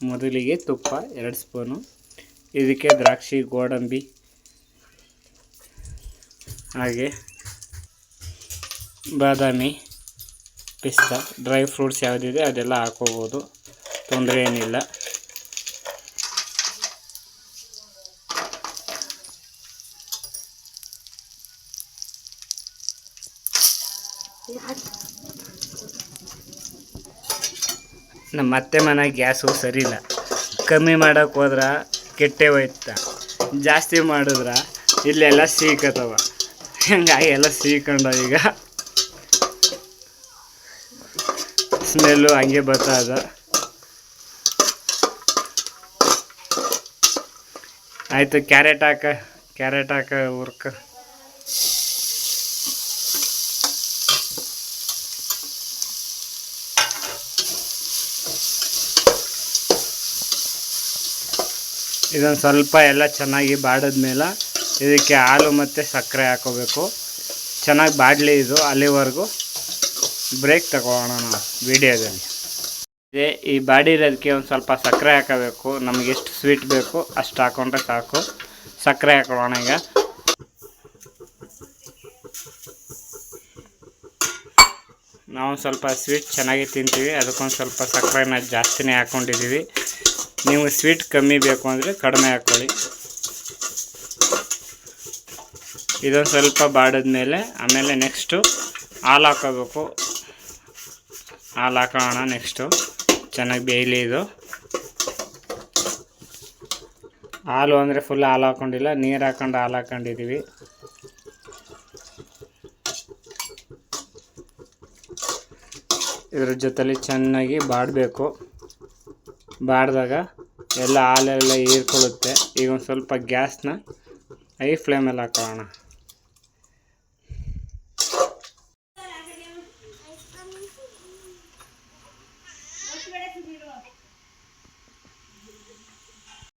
ಮೊದಲಿಗೆ ತುಪ್ಪ 2 ಸ್ಪೂನು, ಇದಕ್ಕೆ ದ್ರಾಕ್ಷಿ, ಗೋಡಂಬಿ ಹಾಗೆ ಬಾದಾಮಿ, ಪಿಸ್ತಾ, ಡ್ರೈ ಫ್ರೂಟ್ಸ್ ಯಾವುದಿದೆ ಅದೆಲ್ಲ ಹಾಕೋಬೋದು, ತೊಂದರೆ ಏನಿಲ್ಲ. ನಮ್ಮ ಅತ್ತೆ ಮನೆ ಗ್ಯಾಸು ಸರಿ ಇಲ್ಲ, ಕಮ್ಮಿ ಮಾಡೋಕೆ ಹೋದ್ರೆ ಕೆಟ್ಟೆ ಹೋಯ್ತ, ಜಾಸ್ತಿ ಮಾಡಿದ್ರೆ ಇಲ್ಲೆಲ್ಲ ಸೀಕತ್ತವ, ಹಂಗಾಗಿ ಎಲ್ಲ ಸೀಕೊಂಡ. ಈಗ ಸ್ಮೆಲ್ಲು ಹಂಗೆ ಬರ್ತದ. ಆಯಿತು, ಕ್ಯಾರೆಟ್ ಹಾಕ ಹುರ್ಕ. ಇದೊಂದು ಸ್ವಲ್ಪ ಎಲ್ಲ ಚೆನ್ನಾಗಿ ಬಾಡಿದ್ಮೇಲೆ ಇದಕ್ಕೆ ಹಾಲು ಮತ್ತು ಸಕ್ಕರೆ ಹಾಕೋಬೇಕು. ಚೆನ್ನಾಗಿ ಬಾಡಲಿ ಇದು, ಅಲ್ಲಿವರೆಗೂ ಬ್ರೇಕ್ ತಗೊಳ್ಳೋಣ ನಾವು ವಿಡಿಯೋದಲ್ಲಿ. ಈ ಬಾಡಿರೋದಕ್ಕೆ ಒಂದು ಸ್ವಲ್ಪ ಸಕ್ಕರೆ ಹಾಕೋಬೇಕು. ನಮಗೆ ಎಷ್ಟು ಸ್ವೀಟ್ ಬೇಕು ಅಷ್ಟು ಹಾಕೊಂಡ್ರೆ ಸಾಕು. ಸಕ್ಕರೆ ಹಾಕೊಳ್ಳೋಣ ಈಗ. ನಾವು ಸ್ವಲ್ಪ ಸ್ವೀಟ್ ಚೆನ್ನಾಗಿ ತಿಂತೀವಿ, ಅದಕ್ಕೊಂದು ಸ್ವಲ್ಪ ಸಕ್ಕರೆನ ಜಾಸ್ತಿನೇ ಹಾಕ್ಕೊಂಡಿದ್ದೀವಿ. ನೀವು ಸ್ವೀಟ್ ಕಮ್ಮಿ ಬೇಕು ಅಂದರೆ ಕಡಿಮೆ ಹಾಕ್ಕೊಳ್ಳಿ. ಇದೊಂದು ಸ್ವಲ್ಪ ಬಾಡಿದ್ಮೇಲೆ ಆಮೇಲೆ ನೆಕ್ಸ್ಟು ಹಾಲು ಹಾಕೋಬೇಕು. ಹಾಲು ಹಾಕೋಣ. ನೆಕ್ಸ್ಟು ಚೆನ್ನಾಗಿ ಬೇಯಲಿ ಇದು. ಹಾಲು ಅಂದರೆ ಫುಲ್ ಹಾಲು ಹಾಕ್ಕೊಂಡಿಲ್ಲ, ನೀರು ಹಾಕೊಂಡು ಹಾಲು ಹಾಕ್ಕೊಂಡಿದ್ದೀವಿ. ಇದ್ರ ಜೊತೆಲಿ ಚೆನ್ನಾಗಿ ಬಾಡಬೇಕು. ಬಾಡಿದಾಗ ಎಲ್ಲ ಹಾಲೆಲ್ಲ ಹೀರ್ಕೊಳ್ಳುತ್ತೆ. ಈಗ ಒಂದು ಸ್ವಲ್ಪ ಗ್ಯಾಸ್ನ ಹೈ ಫ್ಲೇಮಲ್ಲಿ ಹಾಕೋಣ.